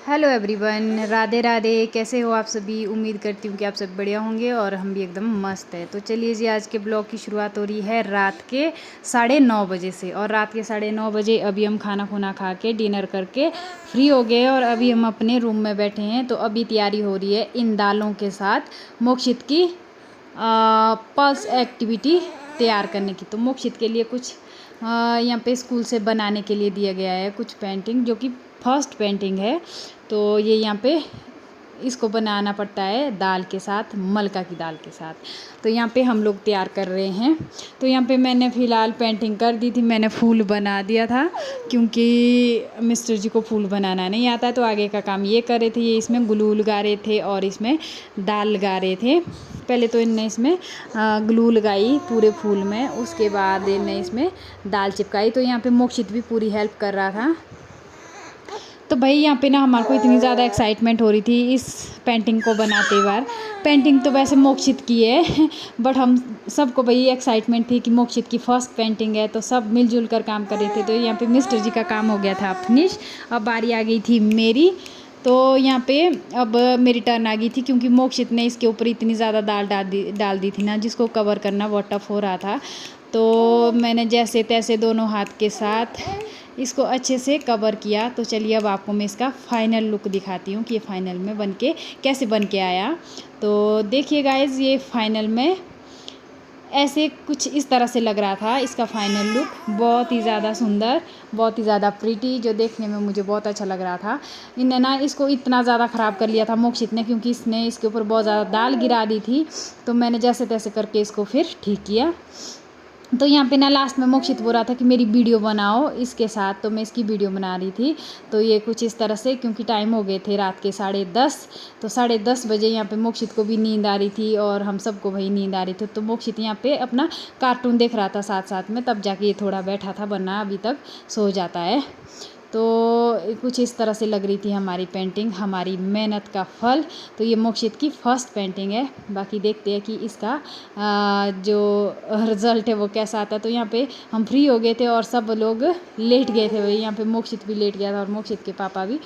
Hello everyone, Radhe Radhe. कैसे हो आप सभी? उम्मीद करती हूँ कि आप सब बढ़िया होंगे और हम भी एकदम मस्त है। तो चलिए जी, आज के ब्लॉग की शुरुआत हो रही है रात के 9:30 बजे से। और रात के 9:30 बजे अभी हम खाना खुना खा के डिनर करके फ्री हो गए और अभी हम अपने रूम में बैठे हैं। तो अभी तैयारी हो रही है इन दालों के साथ मोक्षित की पल्स एक्टिविटी तैयार करने की। तो मोक्षित के लिए कुछ यहाँ पे स्कूल से बनाने के लिए दिया गया है कुछ पेंटिंग, जो कि फर्स्ट पेंटिंग है। तो ये यहाँ पे इसको बनाना पड़ता है दाल के साथ, मलका की दाल के साथ। तो यहाँ पे हम लोग तैयार कर रहे हैं। तो यहाँ पे मैंने फ़िलहाल पेंटिंग कर दी थी, मैंने फूल बना दिया था क्योंकि मिस्टर जी को फूल बनाना नहीं आता है। तो आगे का काम ये कर रहे थे, ये इसमें ग्लू लगा रहे थे और इसमें दाल लगा रहे थे। पहले तो इनने इसमें ग्लू लगाई पूरे फूल में, उसके बाद इनने इसमें दाल चिपकाई। तो यहाँ पे मोक्षित भी पूरी हेल्प कर रहा था। तो भाई यहाँ पे ना हमारे को इतनी ज़्यादा एक्साइटमेंट हो रही थी इस पेंटिंग को बनाते बार। पेंटिंग तो वैसे मोक्षित की है बट हम सबको भाई एक्साइटमेंट थी कि मोक्षित की फ़र्स्ट पेंटिंग है, तो सब मिलजुल कर काम कर रहे थे। तो यहाँ पे मिस्टर जी का काम हो गया था फिनिश, अब बारी आ गई थी मेरी। तो यहाँ पे अब मेरी टर्न आ गई थी क्योंकि मोक्षित ने इसके ऊपर इतनी ज़्यादा दाल डाल दी थी ना, जिसको कवर करना बहुत टफ हो रहा था। तो मैंने जैसे तैसे दोनों हाथ के साथ इसको अच्छे से कवर किया। तो चलिए अब आपको मैं इसका फ़ाइनल लुक दिखाती हूँ कि ये फ़ाइनल में बनके कैसे बन के आया। तो देखिए गाइज़, ये फ़ाइनल में ऐसे कुछ इस तरह से लग रहा था इसका फ़ाइनल लुक। बहुत ही ज़्यादा सुंदर, बहुत ही ज़्यादा प्रीटी, जो देखने में मुझे बहुत अच्छा लग रहा था। इनने ना इसको इतना ज़्यादा ख़राब कर लिया था मोक्षित ने, क्योंकि इसने इसके ऊपर बहुत ज़्यादा दाल गिरा दी थी। तो मैंने जैसे तैसे करके इसको फिर ठीक किया। तो यहाँ पे ना लास्ट में मोक्षित बोल रहा था कि मेरी वीडियो बनाओ इसके साथ, तो मैं इसकी वीडियो बना रही थी। तो ये कुछ इस तरह से, क्योंकि टाइम हो गए थे रात के 10:30। तो 10:30 बजे यहाँ पे मोक्षित को भी नींद आ रही थी और हम सबको वही नींद आ रही थी। तो मोक्षित यहाँ पे अपना कार्टून देख रहा था साथ साथ में, तब जाके ये थोड़ा बैठा था, वरना अभी तक सो जाता है। तो कुछ इस तरह से लग रही थी हमारी पेंटिंग, हमारी मेहनत का फल। तो ये मोक्षित की फ़र्स्ट पेंटिंग है। बाकी देखते हैं कि इसका जो रिज़ल्ट है वो कैसा आता है। तो यहाँ पे हम फ्री हो गए थे और सब लोग लेट गए थे। वही यहाँ पे मोक्षित भी लेट गया था और मोक्षित के पापा भी,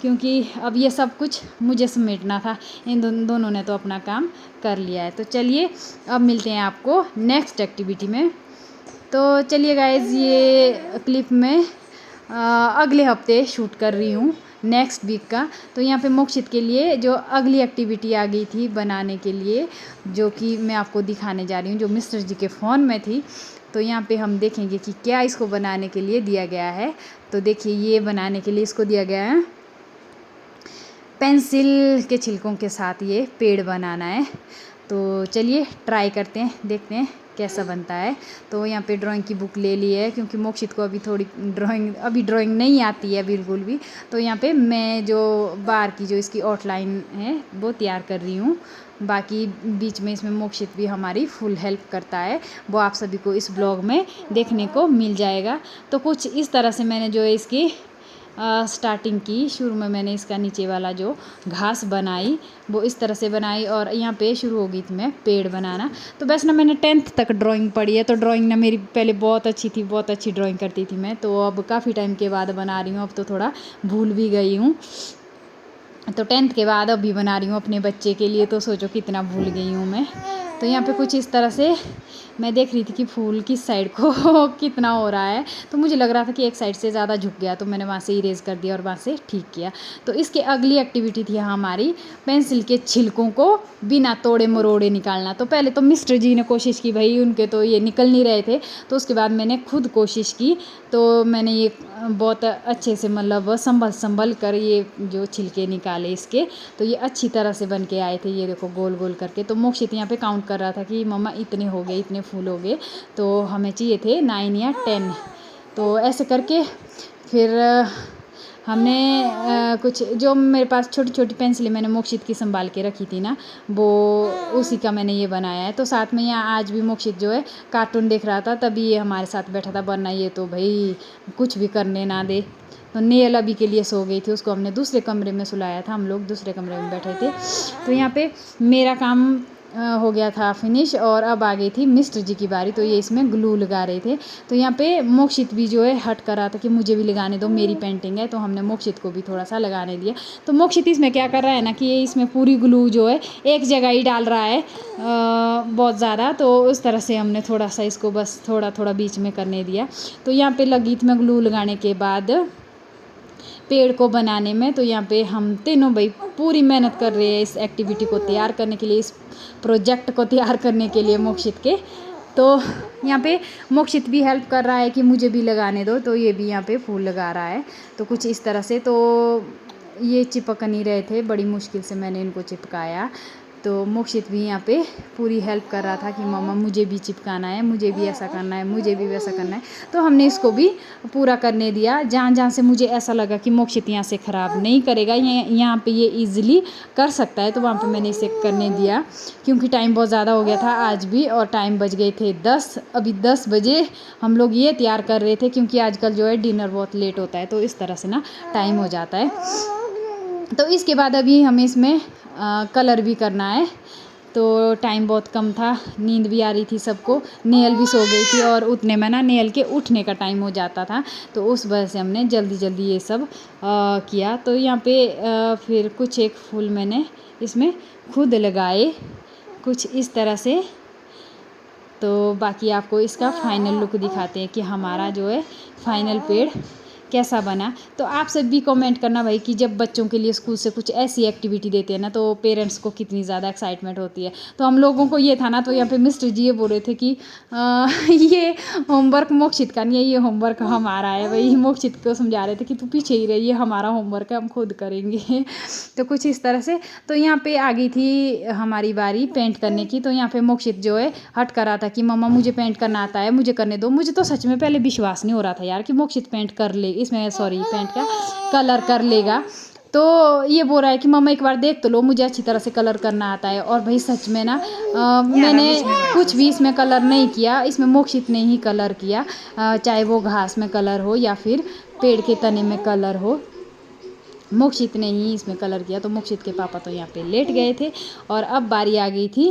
क्योंकि अब ये सब कुछ मुझे समेटना था। इन दोनों ने तो अपना काम कर लिया है। तो चलिए अब मिलते हैं आपको नेक्स्ट एक्टिविटी में। तो चलिए गाइज़, ये क्लिप में अगले हफ्ते शूट कर रही हूँ, नेक्स्ट वीक का। तो यहाँ पे मोक्षित के लिए जो अगली एक्टिविटी आ गई थी बनाने के लिए, जो कि मैं आपको दिखाने जा रही हूँ, जो मिस्टर जी के फ़ोन में थी। तो यहाँ पे हम देखेंगे कि क्या इसको बनाने के लिए दिया गया है। तो देखिए, ये बनाने के लिए इसको दिया गया है पेंसिल के छिलकों के साथ ये पेड़ बनाना है। तो चलिए ट्राई करते हैं, देखते हैं कैसा बनता है। तो यहाँ पे ड्राइंग की बुक ले ली है, क्योंकि मोक्षित को अभी थोड़ी ड्राइंग नहीं आती है बिल्कुल भी। तो यहाँ पे मैं जो बाहर की जो इसकी आउटलाइन है वो तैयार कर रही हूँ। बाकी बीच में इसमें मोक्षित भी हमारी फुल हेल्प करता है, वो आप सभी को इस ब्लॉग में देखने को मिल जाएगा। तो कुछ इस तरह से मैंने जो है इसकी स्टार्टिंग की, शुरू में मैंने इसका नीचे वाला जो घास बनाई वो इस तरह से बनाई, और यहाँ पे शुरू हो गई थी मैं पेड़ बनाना। तो बस ना मैंने 10th तक ड्राइंग पढ़ी है, तो ड्राइंग ना मेरी पहले बहुत अच्छी थी, बहुत अच्छी ड्राइंग करती थी मैं। तो अब काफ़ी टाइम के बाद बना रही हूँ, अब तो थोड़ा भूल भी गई हूँ। तो 10th के बाद अभी बना रही हूँ अपने बच्चे के लिए, तो सोचो कितना भूल गई हूँ मैं। तो यहाँ पे कुछ इस तरह से मैं देख रही थी कि फूल किस साइड को कितना हो रहा है। तो मुझे लग रहा था कि एक साइड से ज़्यादा झुक गया, तो मैंने वहाँ से इरेज कर दिया और वहाँ से ठीक किया। तो इसके अगली एक्टिविटी थी हमारी पेंसिल के छिलकों को बिना तोड़े मरोड़े निकालना। तो पहले तो मिस्टर जी ने कोशिश की, भाई उनके तो ये निकल नहीं रहे थे। तो उसके बाद मैंने खुद कोशिश की, तो मैंने ये बहुत अच्छे से मतलब संभल कर ये जो छिलके निकाले इसके। तो ये अच्छी तरह से बन के आए थे, ये देखो गोल गोल करके। तो मोक्षित यहाँ पे काउंट कर रहा था कि मम्मा इतने हो गए, इतने फूल हो गए। तो हमें चाहिए थे 9 या 10। तो ऐसे करके फिर हमने कुछ जो मेरे पास छोटी छोटी पेंसिलें मैंने मोक्षित की संभाल के रखी थी ना, वो उसी का मैंने ये बनाया है। तो साथ में यहाँ आज भी मोक्षित जो है कार्टून देख रहा था, तभी ये हमारे साथ बैठा था, वरना ये तो भाई कुछ भी करने ना दे। तो नेल अभी के लिए सो गई थी, उसको हमने दूसरे कमरे में सुलाया था, हम लोग दूसरे कमरे में बैठे थे। तो यहाँ पे मेरा काम हो गया था फिनिश और अब आ गई थी मिस्टर जी की बारी। तो ये इसमें ग्लू लगा रहे थे। तो यहाँ पे मोक्षित भी जो है हट कर रहा था कि मुझे भी लगाने दो, मेरी पेंटिंग है। तो हमने मोक्षित को भी थोड़ा सा लगाने दिया। तो मोक्षित इसमें क्या कर रहा है ना कि ये इसमें पूरी ग्लू जो है एक जगह ही डाल रहा है बहुत ज़्यादा। तो उस तरह से हमने थोड़ा सा इसको बस थोड़ा थोड़ा बीच में करने दिया। तो यहाँ पे लगी थी मैं ग्लू लगाने के बाद पेड़ को बनाने में। तो यहाँ पे हम तीनों भाई पूरी मेहनत कर रहे हैं इस एक्टिविटी को तैयार करने के लिए, इस प्रोजेक्ट को तैयार करने के लिए मोक्षित के। तो यहाँ पे मोक्षित भी हेल्प कर रहा है कि मुझे भी लगाने दो। तो ये भी यहाँ पे फूल लगा रहा है। तो कुछ इस तरह से तो ये चिपक नहीं रहे थे, बड़ी मुश्किल से मैंने इनको चिपकाया। तो मोक्षित भी यहाँ पे पूरी हेल्प कर रहा था कि मम्मा मुझे भी चिपकाना है, मुझे भी ऐसा करना है, मुझे भी वैसा करना है। तो हमने इसको भी पूरा करने दिया। जहाँ जहाँ से मुझे ऐसा लगा कि मोक्षित यहाँ से ख़राब नहीं करेगा, यहाँ पे ये इजीली कर सकता है, तो वहाँ पे मैंने इसे करने दिया। क्योंकि टाइम बहुत ज़्यादा हो गया था आज भी, और टाइम बज गए थे 10। अभी 10 बजे हम लोग ये तैयार कर रहे थे, क्योंकि आजकल जो है डिनर बहुत लेट होता है। तो इस तरह से ना टाइम हो जाता है। तो इसके बाद अभी हमें इसमें कलर भी करना है। तो टाइम बहुत कम था, नींद भी आ रही थी सबको, नेयल भी सो गई थी, और उतने में ना नेयल के उठने का टाइम हो जाता था। तो उस वजह से हमने जल्दी जल्दी ये सब किया। तो यहाँ पे फिर कुछ एक फूल मैंने इसमें खुद लगाए कुछ इस तरह से। तो बाकी आपको इसका फाइनल लुक दिखाते हैं कि हमारा जो है फाइनल पेड़ कैसा बना। तो आप सब भी कमेंट करना भाई कि जब बच्चों के लिए स्कूल से कुछ ऐसी एक्टिविटी देते हैं ना, तो पेरेंट्स को कितनी ज़्यादा एक्साइटमेंट होती है। तो हम लोगों को ये था ना, तो यहाँ पे मिस्टर जी ये बोल रहे थे कि ये होमवर्क मोक्षित का नहीं है, ये होमवर्क हमारा है। वही मोक्षित को समझा रहे थे कि तू पीछे ही रही, ये हमारा होमवर्क है, हम खुद करेंगे। तो कुछ इस तरह से। तो यहाँ पे आ गई थी हमारी बारी पेंट करने की। तो यहाँ पे मोक्षित जो है हट कर रहा था कि मम्मा मुझे पेंट करना आता है, मुझे करने दो। मुझे तो सच में पहले विश्वास नहीं हो रहा था यार कि मोक्षित पेंट कर ले, इसमें सॉरी पेंट का कलर कर लेगा। तो ये बोल रहा है कि मम्मा एक बार देख तो लो, मुझे अच्छी तरह से कलर करना आता है। और भाई सच में ना मैंने कुछ भी इसमें कलर नहीं किया, इसमें मोक्षित ने ही कलर किया। चाहे वो घास में कलर हो या फिर पेड़ के तने में कलर हो, मोक्षित ने ही इसमें कलर किया। तो मोक्षित के पापा तो यहाँ पे लेट गए थे। और अब बारी आ गई थी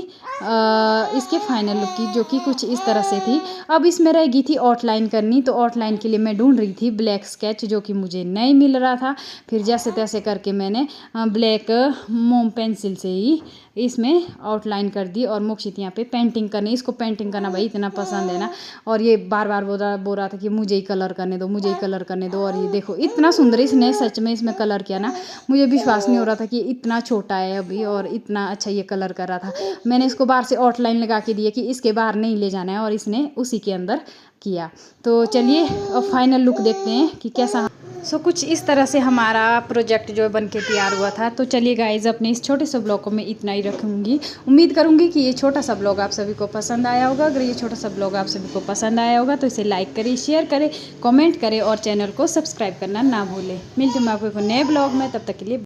इसके फाइनल लुक की, जो कि कुछ इस तरह से थी। अब इसमें रह गई थी आउटलाइन करनी। तो आउटलाइन के लिए मैं ढूंढ रही थी ब्लैक स्केच, जो कि मुझे नहीं मिल रहा था। फिर जैसे तैसे करके मैंने ब्लैक मोम पेंसिल से ही इसमें आउटलाइन कर दी। और मोक्षित यहाँ पे पेंटिंग करनी, इसको पेंटिंग करना भाई इतना पसंद है ना। और ये बार बार बोल रहा था कि मुझे ही कलर करने दो, मुझे ही कलर करने दो। और ये देखो इतना सुंदर इसने सच में इसमें कलर किया ना, मुझे विश्वास नहीं हो रहा था कि इतना छोटा है अभी और इतना अच्छा ये कलर कर रहा था। मैंने इसको बाहर से आउटलाइन लगा के दिया कि इसके बाहर नहीं ले जाना है, और इसने उसी के अंदर किया। तो चलिए अब फाइनल लुक देखते हैं कि कैसा। सो कुछ इस तरह से हमारा प्रोजेक्ट जो बन के तैयार हुआ था। तो चलिए गाइज अपने इस छोटे से ब्लॉग को मैं इतना ही रखूँगी। उम्मीद करूँगी कि ये छोटा सा ब्लॉग आप सभी को पसंद आया होगा। अगर ये छोटा सा ब्लॉग आप सभी को पसंद आया होगा तो इसे लाइक करें, शेयर करें, कमेंट करें और चैनल को सब्सक्राइब करना ना भूलें। मिलते हैं आपको एक नए ब्लॉग में, तब तक के लिए।